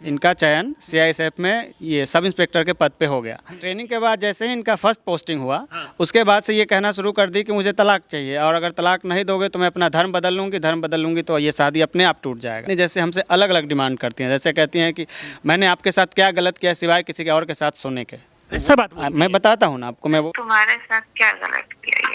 इनका चयन सीआईएसएफ में ये सब इंस्पेक्टर के पद पे हो गया। ट्रेनिंग के बाद जैसे ही इनका फर्स्ट पोस्टिंग हुआ, उसके बाद से ये कहना शुरू कर दी कि मुझे तलाक चाहिए और अगर तलाक नहीं दोगे तो मैं अपना धर्म बदल लूँगी तो ये शादी अपने आप टूट जाएगा। जैसे हमसे अलग अलग डिमांड करती हैं, जैसे कहती हैं कि मैंने आपके साथ क्या गलत किया सिवाय किसी के और के साथ सोने के। ऐसा बात मैं बताता हूँ ना आपको, मैं वो तुम्हारे साथ क्या गलत किया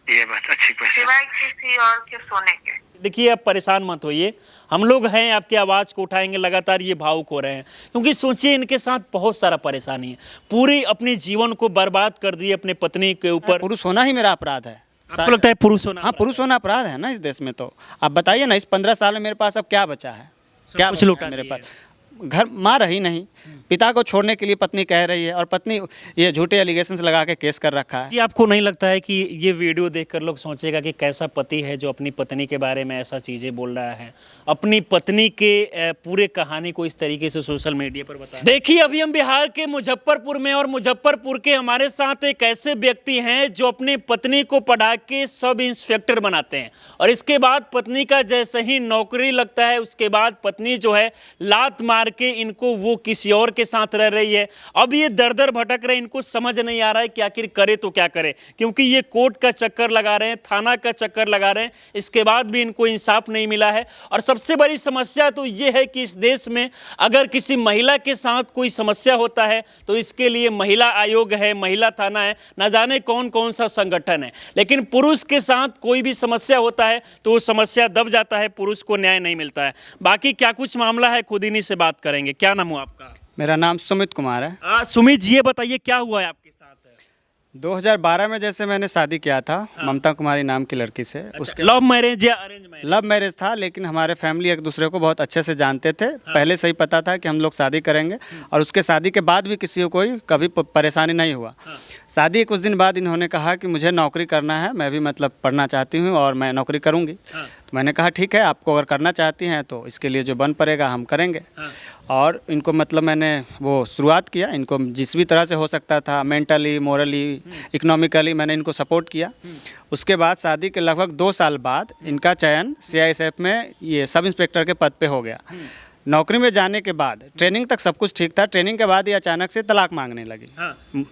ये बता अच्छी क्वेश्चन, सिवाय किसी और के सोने के। देखिए, आप परेशान मत होइए, हम लोग हैं, आपकी आवाज़ को उठाएंगे। लगातार ये भावुक हो रहे हैं क्योंकि सोचिए इनके साथ बहुत सारा परेशानी है, पूरी अपने जीवन को बर्बाद कर दिए अपने पत्नी के ऊपर। पुरुष होना ही मेरा अपराध है। आपको लगता है पुरुष होना? हाँ, पुरुष होना अपराध है ना इस देश में। तो आप बताइए ना, इस 15 साल में मेरे पास अब क्या बचा है? क्या कुछ बचा लूटा है मेरे दिया पास? घर माँ रही नहीं, पिता को छोड़ने के लिए पत्नी कह रही है और पत्नी ये झूठे एलिगेशंस लगा के केस कर रखा है। जी, आपको नहीं लगता है कि ये वीडियो देखकर लोग सोचेगा कि कैसा पति है जो अपनी पत्नी के बारे में ऐसा चीज़ें बोल रहा है, अपनी पत्नी के पूरे कहानी को इस तरीके से सोशल मीडिया पर बता। देखिए, अभी हम बिहार के मुजफ्फरपुर में, और मुजफ्फरपुर के हमारे साथ एक ऐसे व्यक्ति हैं जो अपनी पत्नी को पढ़ा के सब इंस्पेक्टर बनाते हैं और इसके बाद पत्नी का जैसे ही नौकरी लगता है उसके बाद पत्नी जो है लात मार के इनको वो किसी और के साथ रह रही है। अब ये दर दर भटक रहे, इनको समझ नहीं आ रहा है कि आखिर करे तो क्या करे, क्योंकि ये कोर्ट का चक्कर लगा रहे हैं, थाना का चक्कर लगा रहे हैं, इसके बाद भी इनको इंसाफ नहीं मिला है। और सबसे बड़ी समस्या तो ये है कि इस देश में अगर किसी महिला के साथ कोई समस्या होता है तो इसके लिए महिला आयोग है, महिला थाना है, न जाने कौन कौन सा संगठन है, लेकिन पुरुष के साथ कोई भी समस्या होता है तो वो समस्या दब जाता है, पुरुष को न्याय नहीं मिलता है। बाकी क्या कुछ मामला है खुद इन्हीं से बात करेंगे। क्या नाम हुआ आपका? मेरा नाम सुमित कुमार है। सुमित जी, ये बताइए क्या हुआ है आपके साथ? 2012 में जैसे मैंने शादी किया था ममता कुमारी नाम की लड़की से। उसके लव मैरिज या अरेंज मैरिज? लव मैरिज था, लेकिन हमारे फैमिली एक दूसरे को बहुत अच्छे से जानते थे। पहले से ही पता था कि हम लोग शादी करेंगे और उसके शादी के बाद भी किसी को कोई कभी परेशानी नहीं हुआ। शादी के कुछ दिन बाद इन्होंने कहा कि मुझे नौकरी करना है, मैं भी मतलब पढ़ना चाहती हूँ और मैं नौकरी करूँगी। तो मैंने कहा ठीक है, आपको अगर करना चाहती हैं तो इसके लिए जो बन पड़ेगा हम करेंगे। और इनको मतलब मैंने वो शुरुआत किया, इनको जिस भी तरह से हो सकता था मेंटली, मोरली, इकोनॉमिकली मैंने इनको सपोर्ट किया। उसके बाद शादी के लगभग 2 साल बाद इनका चयन सीआईएसएफ में ये सब इंस्पेक्टर के पद पे हो गया। नौकरी में जाने के बाद ट्रेनिंग तक सब कुछ ठीक था, ट्रेनिंग के बाद ये अचानक से तलाक मांगने लगी।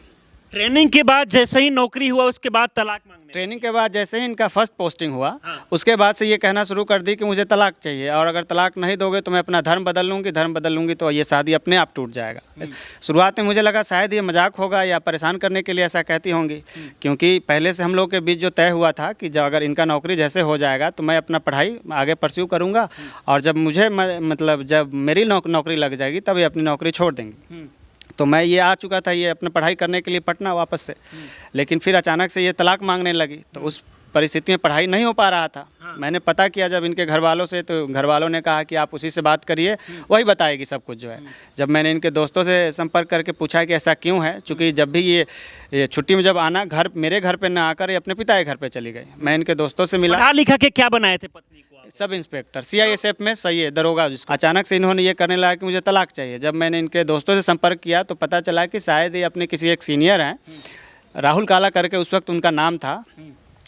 ट्रेनिंग के बाद जैसे ही नौकरी हुआ उसके बाद तलाक मांगने? ट्रेनिंग के बाद जैसे ही इनका फर्स्ट पोस्टिंग हुआ, उसके बाद से ये कहना शुरू कर दी कि मुझे तलाक चाहिए और अगर तलाक नहीं दोगे तो मैं अपना धर्म बदल लूँगी तो ये शादी अपने आप टूट जाएगा। शुरुआत में मुझे लगा शायद ये मजाक होगा या परेशान करने के लिए ऐसा कहती होंगी, क्योंकि पहले से हम लोग के बीच जो तय हुआ था कि जब अगर इनका नौकरी जैसे हो जाएगा तो मैं अपना पढ़ाई आगे परस्यू करूँगा और जब मुझे मतलब जब मेरी नौकरी लग जाएगी तब ये अपनी नौकरी छोड़ देंगी। तो मैं ये आ चुका था ये अपने पढ़ाई करने के लिए पटना वापस से, लेकिन फिर अचानक से ये तलाक मांगने लगी तो उस परिस्थिति में पढ़ाई नहीं हो पा रहा था। मैंने पता किया जब इनके घर वालों से, तो घर वालों ने कहा कि आप उसी से बात करिए, वही बताएगी सब कुछ जो है। जब मैंने इनके दोस्तों से संपर्क करके पूछा कि ऐसा क्यों है, चूँकि जब भी ये छुट्टी में जब आना मेरे घर पे ना आकर ये अपने पिता के घर पे चली गई। मैं इनके दोस्तों से मिला। पढ़ा लिखा के क्या बनाए थे पत्नी को? सब इंस्पेक्टर सीआईएसएफ में सही है, दरोगा जिसको। अचानक से इन्होंने ये करने लगा कि मुझे तलाक चाहिए। जब मैंने इनके दोस्तों से संपर्क किया तो पता चला कि शायद ये अपने किसी एक सीनियर हैं, राहुल काला करके उस वक्त उनका नाम था,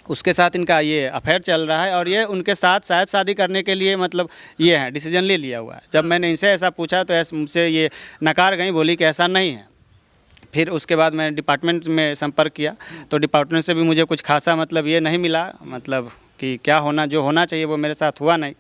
उसके साथ इनका ये अफेयर चल रहा है और ये उनके साथ शायद शादी करने के लिए मतलब ये है डिसीजन ले लिया हुआ है। जब मैंने इनसे ऐसा पूछा तो मुझसे ये नकार गई, बोली कि ऐसा नहीं है। फिर उसके बाद मैंने डिपार्टमेंट में संपर्क किया तो डिपार्टमेंट से भी मुझे कुछ खासा मतलब ये नहीं मिला, मतलब कि क्या होना जो होना चाहिए वो मेरे साथ हुआ नहीं।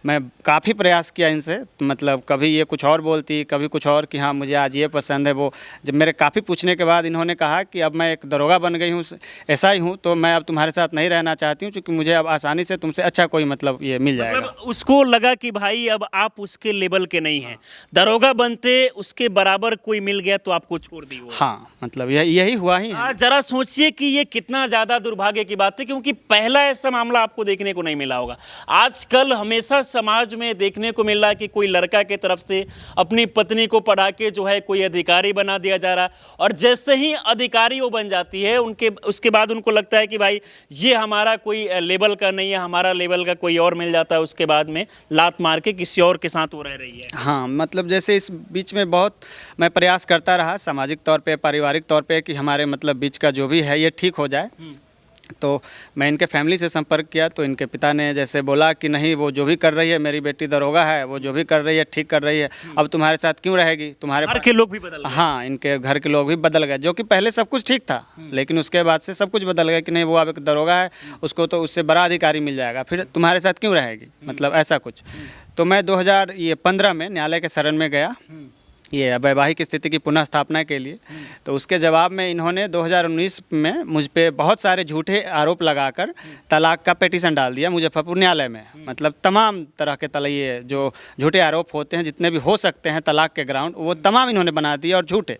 मैं काफ़ी प्रयास किया इनसे, मतलब कभी ये कुछ और बोलती, कभी कुछ और कि हाँ मुझे आज ये पसंद है वो। जब मेरे काफ़ी पूछने के बाद इन्होंने कहा कि अब मैं एक दरोगा बन गई हूँ, ऐसा ही हूँ, तो मैं अब तुम्हारे साथ नहीं रहना चाहती हूँ, क्योंकि मुझे अब आसानी से तुमसे अच्छा कोई मतलब ये मिल जाएगा। मतलब उसको लगा कि भाई अब आप उसके लेवल के नहीं हैं, दरोगा बनते उसके बराबर कोई मिल गया तो आपको छोड़ दी वो। हाँ, मतलब यही हुआ ही है। जरा सोचिए कि ये कितना ज़्यादा दुर्भाग्य की बात है, क्योंकि पहला ऐसा मामला आपको देखने को नहीं मिला होगा। आजकल हमेशा समाज में देखने को मिल रहा है कि कोई लड़का की तरफ से अपनी पत्नी को पढ़ा के जो है कोई अधिकारी बना दिया जा रहा है, और जैसे ही अधिकारी वो बन जाती है उसके बाद उनको लगता है कि भाई ये हमारा कोई लेवल का नहीं है, हमारा लेवल का कोई और मिल जाता है, उसके बाद में लात मार के किसी और के साथ वो रह रही है। हाँ, मतलब जैसे इस बीच में बहुत मैं प्रयास करता रहा सामाजिक तौर पे, पारिवारिक तौर पे, कि हमारे मतलब बीच का जो भी है ये ठीक हो जाए। तो मैं इनके फैमिली से संपर्क किया तो इनके पिता ने जैसे बोला कि नहीं, वो जो भी कर रही है, मेरी बेटी दरोगा है, वो जो भी कर रही है ठीक कर रही है, अब तुम्हारे साथ क्यों रहेगी, तुम्हारे घर के लोग भी बदल गए। हाँ, इनके घर के लोग भी बदल गए, जो कि पहले सब कुछ ठीक था, लेकिन उसके बाद से सब कुछ बदल गया कि नहीं, वो अब एक दरोगा है, उसको तो उससे बड़ा अधिकारी मिल जाएगा, फिर तुम्हारे साथ क्यों रहेगी, मतलब ऐसा कुछ। तो मैं 2015 में न्यायालय के शरण में गया ये वैवाहिक स्थिति की पुनः स्थापना के लिए। तो उसके जवाब में इन्होंने 2019 में मुझ पे बहुत सारे झूठे आरोप लगाकर तलाक का पिटीशन डाल दिया मुजफ्फरपुर न्यायालय में। मतलब तमाम तरह के ये जो झूठे आरोप होते हैं, जितने भी हो सकते हैं तलाक के ग्राउंड, वो तमाम इन्होंने बना दिए और झूठे।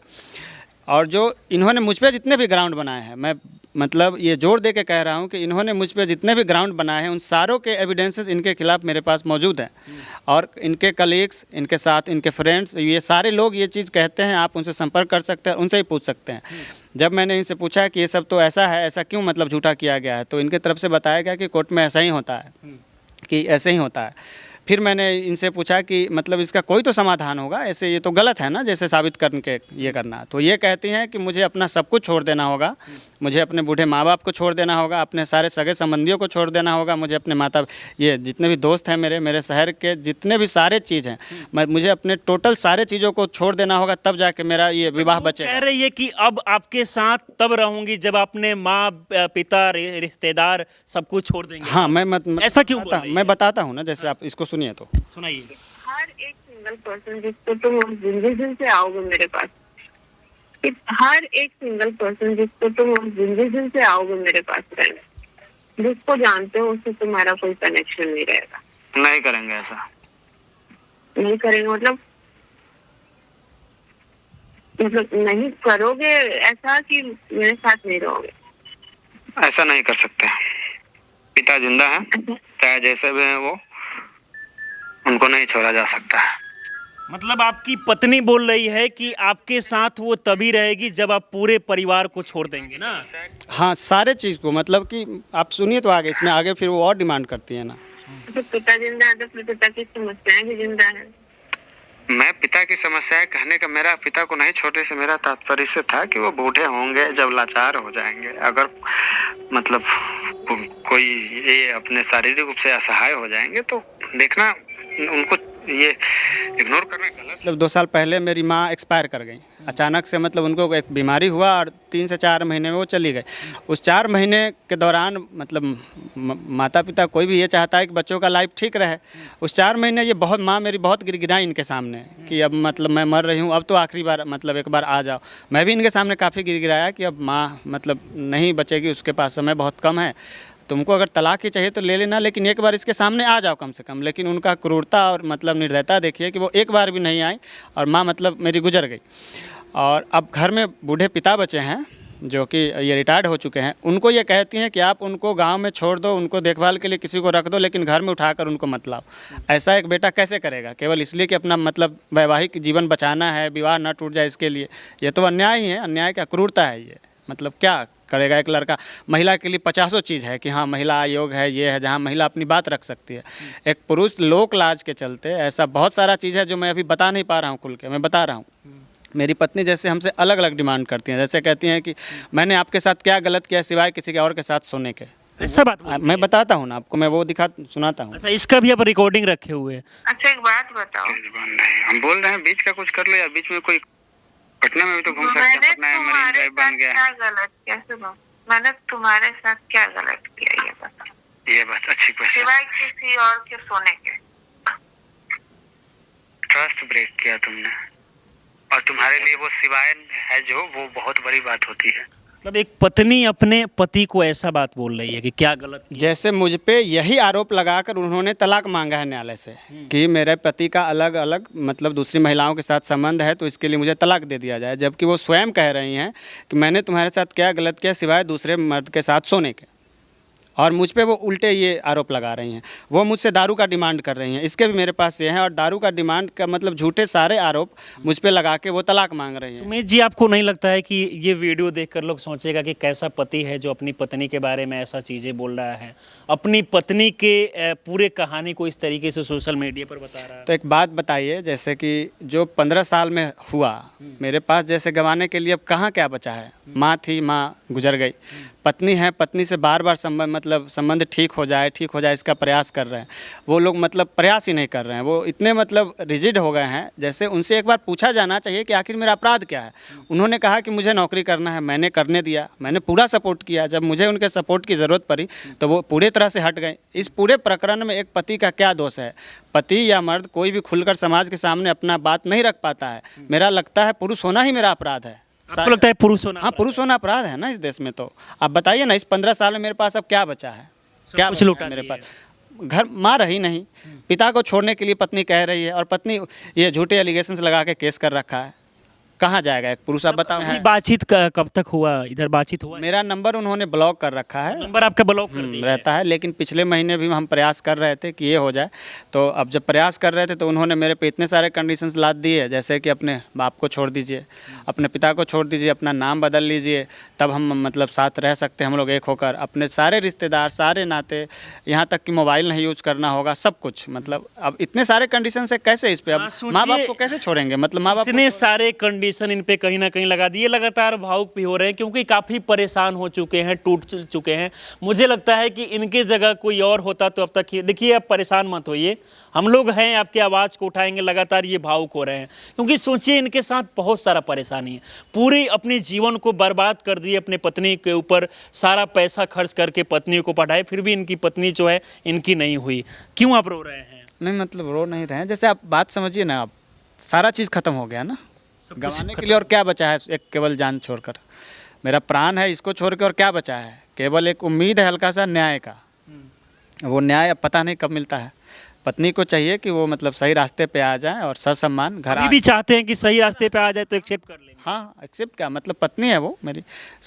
और जो इन्होंने मुझ पे जितने भी ग्राउंड बनाए हैं, मैं मतलब ये जोर दे के कह रहा हूँ कि इन्होंने मुझ पे जितने भी ग्राउंड बनाए हैं, उन सारों के एविडेंसेस इनके खिलाफ मेरे पास मौजूद हैं। और इनके कलीग्स, इनके साथ इनके फ्रेंड्स, ये सारे लोग ये चीज़ कहते हैं, आप उनसे संपर्क कर सकते हैं, उनसे ही पूछ सकते हैं। जब मैंने इनसे पूछा कि ये सब तो ऐसा है, ऐसा क्यों मतलब झूठा किया गया है, तो इनके तरफ से बताया गया कि कोर्ट में ऐसा ही होता है, कि ऐसे ही होता है। फिर मैंने इनसे पूछा कि मतलब इसका कोई तो समाधान होगा, ऐसे ये तो गलत है ना, जैसे साबित करके ये करना। तो ये कहती हैं कि मुझे अपना सब कुछ छोड़ देना होगा, मुझे अपने बूढ़े माँ बाप को छोड़ देना होगा, अपने सारे सगे संबंधियों को छोड़ देना होगा, मुझे अपने माता, ये जितने भी दोस्त हैं मेरे शहर के जितने भी सारे चीज़ हैं, मुझे अपने टोटल सारे चीज़ों को छोड़ देना होगा, तब जाके मेरा ये विवाह बचेगा। कह रही है कि अब आपके साथ तब रहूंगी जब अपने माँ पिता रिश्तेदार सब कुछ छोड़ देंगे। हाँ, ऐसा क्यों बोल रही है? मैं बताता हूँ ना, जैसे आप इसको सुनिए तो सुनाइए। हर एक सिंगल पर्सन जिसको तुम जिंदगी से आओगे मेरे पास, हर एक सिंगल पर्सन जिसको तुम जिंदगी से आओगे मेरे पास रहने, जिसको जानते हो उससे तुम्हारा कोई कनेक्शन नहीं रहेगा। नहीं करेंगे ऐसा। नहीं करेंगे मतलब नहीं करोगे ऐसा कि मेरे साथ नहीं रहोगे? ऐसा नहीं कर सकते। पिता जिंदा है, चाहे जैसे भी हैं वो, उनको नहीं छोड़ा जा सकता है। मतलब आपकी पत्नी बोल रही है कि आपके साथ वो तभी रहेगी जब आप पूरे परिवार को छोड़ देंगे ना? हाँ, सारे चीज़ को, मतलब कि आप सुनिए तो आगे, इसमें आगे फिर वो और डिमांड करती है ना। तो पिता जिंदा है तो फिर पिता की समस्याएं भी जिंदा है। मैं पिता की समस्याएं कहने का मेरा पिता को नहीं छोड़ने से मेरा तात्पर्य से था कि वो बूढ़े होंगे जब लाचार हो जाएंगे, अगर मतलब कोई ये अपने शारीरिक रूप से असहाय हो जाएंगे तो देखना उनको ये इग्नोर करना गलत। मतलब 2 साल पहले मेरी माँ एक्सपायर कर गई अचानक से, मतलब उनको एक बीमारी हुआ और 3 से 4 महीने में वो चली गई। उस 4 महीने के दौरान मतलब माता पिता कोई भी ये चाहता है कि बच्चों का लाइफ ठीक रहे। उस 4 महीने ये बहुत, माँ मेरी बहुत गिड़गिड़ाई इनके सामने कि अब मतलब मैं मर रही हूँ, अब तो आखिरी बार मतलब एक बार आ जाओ। मैं भी इनके सामने काफ़ी गिड़गिड़ाया कि अब माँ मतलब नहीं बचेगी, उसके पास समय बहुत कम है, तुमको अगर तलाक ही चाहिए तो ले लेना, लेकिन एक बार इसके सामने आ जाओ कम से कम। लेकिन उनका क्रूरता और मतलब निर्दयता देखिए कि वो एक बार भी नहीं आई और माँ मतलब मेरी गुजर गई। और अब घर में बूढ़े पिता बचे हैं जो कि ये रिटायर्ड हो चुके हैं, उनको ये कहती हैं कि आप उनको गांव में छोड़ दो, उनको देखभाल के लिए किसी को रख दो, लेकिन घर में उठाकर उनको मत लाओ। ऐसा एक बेटा कैसे करेगा केवल इसलिए कि अपना मतलब वैवाहिक जीवन बचाना है, विवाह ना टूट जाए इसके लिए? ये तो अन्याय ही है, अन्याय क्या क्रूरता है ये। मतलब क्या करेगा एक लड़का? महिला के लिए 50 चीज़ है कि हाँ महिला आयोग है, ये है, जहाँ महिला अपनी बात रख सकती है। एक पुरुष लोक लाज के चलते ऐसा बहुत सारा चीज़ है जो मैं अभी बता नहीं पा रहा हूँ खुल के। मैं बता रहा हूँ, मेरी पत्नी जैसे हमसे अलग अलग डिमांड करती हैं, जैसे कहती हैं कि मैंने आपके साथ क्या गलत किया सिवाय किसी के और के साथ सोने के। ऐसा बात बोलती मैं बताता हूँ ना आपको, मैं वो सुनाता हूँ। अच्छा, इसका भी आप रिकॉर्डिंग रखे हुए हैं? अच्छा एक बात बताओ, हम बोल रहे हैं बीच का कुछ कर लो, या बीच में कोई पटना में भी तो घूम सकते हैं। मैंने पटना में मरीन तुम्हारे ड्राइव बन साथ गया क्या है। गलत किया? सुनो, मैंने तुम्हारे साथ क्या गलत किया ये बताओ, ये बात अच्छी क्वेश्चन। सिवाय किसी और के सोने के। ट्रस्ट ब्रेक किया तुमने, और तुम्हारे लिए वो सिवाय है जो वो बहुत बड़ी बात होती है। मतलब एक पत्नी अपने पति को ऐसा बात बोल रही है कि क्या गलत किया? जैसे मुझ पे यही आरोप लगाकर उन्होंने तलाक मांगा है न्यायालय से कि मेरे पति का अलग अलग मतलब दूसरी महिलाओं के साथ संबंध है, तो इसके लिए मुझे तलाक दे दिया जाए। जबकि वो स्वयं कह रही हैं कि मैंने तुम्हारे साथ क्या गलत किया सिवाय दूसरे मर्द के साथ सोने के। और मुझ पे वो उल्टे ये आरोप लगा रही हैं। वो मुझसे दारू का डिमांड कर रही हैं, इसके भी मेरे पास ये हैं, और दारू का डिमांड का मतलब झूठे सारे आरोप मुझ पे लगा के वो तलाक मांग रही हैं। सुमित जी, आपको नहीं लगता है कि ये वीडियो देखकर लोग सोचेगा कि कैसा पति है जो अपनी पत्नी के बारे में ऐसा चीज़ें बोल रहा है, अपनी पत्नी के पूरे कहानी को इस तरीके से सोशल मीडिया पर बता रहा है? तो एक बात बताइए, जैसे कि जो 15 साल में हुआ मेरे पास, जैसे गंवाने के लिए अब कहाँ क्या बचा है? माँ थी, माँ गुजर गई, पत्नी है, पत्नी से बार बार संबंध ठीक हो जाए इसका प्रयास कर रहे हैं। वो लोग मतलब प्रयास ही नहीं कर रहे हैं, वो इतने मतलब रिजिड हो गए हैं। जैसे उनसे एक बार पूछा जाना चाहिए कि आखिर मेरा अपराध क्या है। उन्होंने कहा कि मुझे नौकरी करना है, मैंने करने दिया, मैंने पूरा सपोर्ट किया। जब मुझे उनके सपोर्ट की ज़रूरत पड़ी तो वो पूरे तरह से हट गए। इस पूरे प्रकरण में एक पति का क्या दोष है? पति या मर्द कोई भी खुलकर समाज के सामने अपना बात नहीं रख पाता है। मेरा लगता है पुरुष होना ही मेरा अपराध है। आपको लगता है पुरुष होना? हाँ, पुरुष होना अपराध है ना इस देश में। तो आप बताइए ना, इस 15 साल में मेरे पास अब क्या बचा है? क्या कुछ बचा लौटा है मेरे दिया पास? घर माँ रही नहीं, पिता को छोड़ने के लिए पत्नी कह रही है, और पत्नी ये झूठे एलिगेशंस लगा के केस कर रखा है। कहाँ जाएगा एक पुरुष? आप बताओ। अभी बातचीत कब तक हुआ? इधर बातचीत हुआ? मेरा नंबर उन्होंने ब्लॉक कर रखा है। नंबर आपका ब्लॉक कर दिया रहता है, लेकिन पिछले महीने भी हम प्रयास कर रहे थे कि ये हो जाए। तो अब जब प्रयास कर रहे थे तो उन्होंने मेरे पे इतने सारे कंडीशंस लाद दिए, जैसे कि अपने बाप को छोड़ दीजिए, अपने पिता को छोड़ दीजिए, अपना नाम बदल लीजिए, तब हम मतलब साथ रह सकते हैं हम लोग एक होकर। अपने सारे रिश्तेदार, सारे नाते, यहाँ तक कि मोबाइल नहीं यूज करना होगा, सब कुछ। मतलब अब इतने सारे कंडीशन है, कैसे इस पे अब माँ बाप को कैसे छोड़ेंगे? मतलब माँ बाप इतने सारे कंडीशन इन पे कहीं ना कहीं लगा दिए, लगातार भावुक भी हो रहे हैं क्योंकि काफ़ी परेशान हो चुके हैं, टूट चुके हैं। मुझे लगता है कि इनके जगह कोई और होता तो अब तक ही, देखिए आप परेशान मत होइए, हम लोग हैं, आपकी आवाज़ को उठाएंगे। लगातार ये भावुक हो रहे हैं क्योंकि सोचिए इनके साथ बहुत सारा परेशानी है। पूरी अपने जीवन को बर्बाद कर दिए, अपने पत्नी के ऊपर सारा पैसा खर्च करके पत्नी को पढ़ाए, फिर भी इनकी पत्नी जो है इनकी नहीं हुई। क्यों आप रो रहे हैं? नहीं, मतलब रो नहीं रहे हैं। जैसे आप बात समझिए ना, आप सारा चीज़ खत्म हो गया ना, गंवाने के लिए और क्या बचा है? एक केवल जान छोड़कर, मेरा प्राण है, इसको छोड़ के और क्या बचा है? केवल एक उम्मीद है हल्का सा न्याय का। वो न्याय अब पता नहीं कब मिलता है। पत्नी को चाहिए कि वो मतलब सही रास्ते पे आ जाए और ससम्मान घर अभी भी चाहते हैं कि सही रास्ते पे आ जाए तो एक्सेप्ट कर लेंगे। हाँ, एक्सेप्ट क्या, मतलब पत्नी है वो मेरी,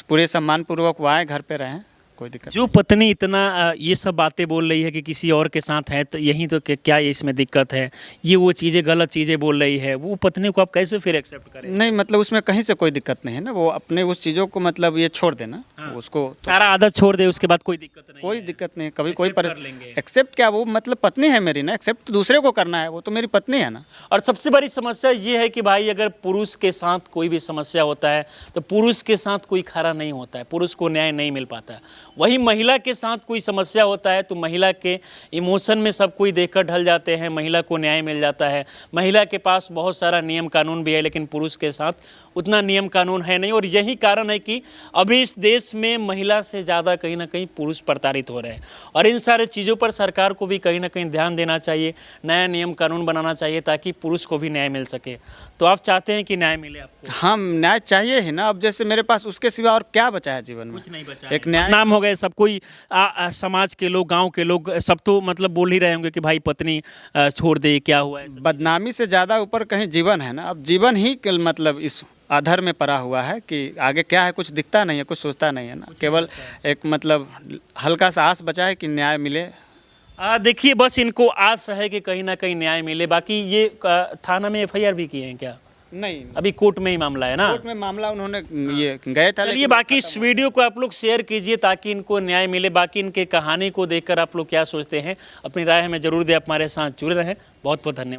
पूरे सम्मान पूर्वक वो आए, घर पे रहें, कोई दिक्कत जो पत्नी इतना ये सब बातें बोल रही है कि किसी और के साथ है, तो यही तो क्या इसमें दिक्कत है? ये वो चीज़ें, गलत चीज़ें बोल रही है, वो पत्नी को आप कैसे फिर एक्सेप्ट करें? नहीं, मतलब उसमें कहीं से कोई दिक्कत नहीं है ना। वो अपने उस चीज़ों को मतलब ये छोड़ देना। हाँ। उसको सारा आदत छोड़ दे, उसके बाद कोई दिक्कत नहीं कोई है। दिक्कत नहीं है, कभी कोई Accept कर लेंगे। एक्सेप्ट क्या, वो मतलब पत्नी है मेरी ना, एक्सेप्ट तो दूसरे को करना है, वो तो मेरी पत्नी है ना। और सबसे बड़ी समस्या ये है कि भाई अगर पुरुष के साथ कोई भी समस्या होता है तो पुरुष के साथ कोई खड़ा नहीं होता है, पुरुष को न्याय नहीं मिल पाता है। वही महिला के साथ कोई समस्या होता है तो महिला के इमोशन में सब कोई देखकर ढल जाते हैं, महिला को न्याय मिल जाता है। महिला के पास बहुत सारा नियम कानून भी है, लेकिन पुरुष के साथ उतना नियम कानून है नहीं। और यही कारण है कि अभी इस देश में महिला से ज़्यादा कहीं ना कहीं पुरुष प्रताड़ित हो रहे हैं। और इन सारे चीज़ों पर सरकार को भी कहीं ना कहीं ध्यान देना चाहिए, नया नियम कानून बनाना चाहिए ताकि पुरुष को भी न्याय मिल सके। तो आप चाहते हैं कि न्याय मिले आपको? हाँ, न्याय चाहिए ही ना। अब जैसे मेरे पास उसके सिवा और क्या बचा है जीवन में? कुछ नहीं बचा एक है। न्याय नाम हो गए सब कोई, समाज के लोग, गांव के लोग, सब तो मतलब बोल ही रहे होंगे कि भाई पत्नी छोड़ दे, क्या हुआ है? बदनामी से ज़्यादा ऊपर कहीं जीवन है ना। अब जीवन ही मतलब इस अधर में पड़ा हुआ है कि आगे क्या है, कुछ दिखता नहीं है, कुछ सोचता नहीं है ना। केवल एक मतलब हल्का सा आस बचा है कि न्याय मिले। देखिए बस इनको आस है कि कहीं ना कहीं न्याय मिले। बाकी ये थाना में एफआईआर भी किए हैं क्या? नहीं, अभी कोर्ट में ही मामला है ना? कोर्ट में मामला उन्होंने ये गए था। चलिए बाकी इस वीडियो को आप लोग शेयर कीजिए ताकि इनको न्याय मिले। बाकी इनके कहानी को देखकर आप लोग क्या सोचते हैं, अपनी राय हमें जरूर दें। आप हमारे साथ जुड़े रहें। बहुत बहुत धन्यवाद।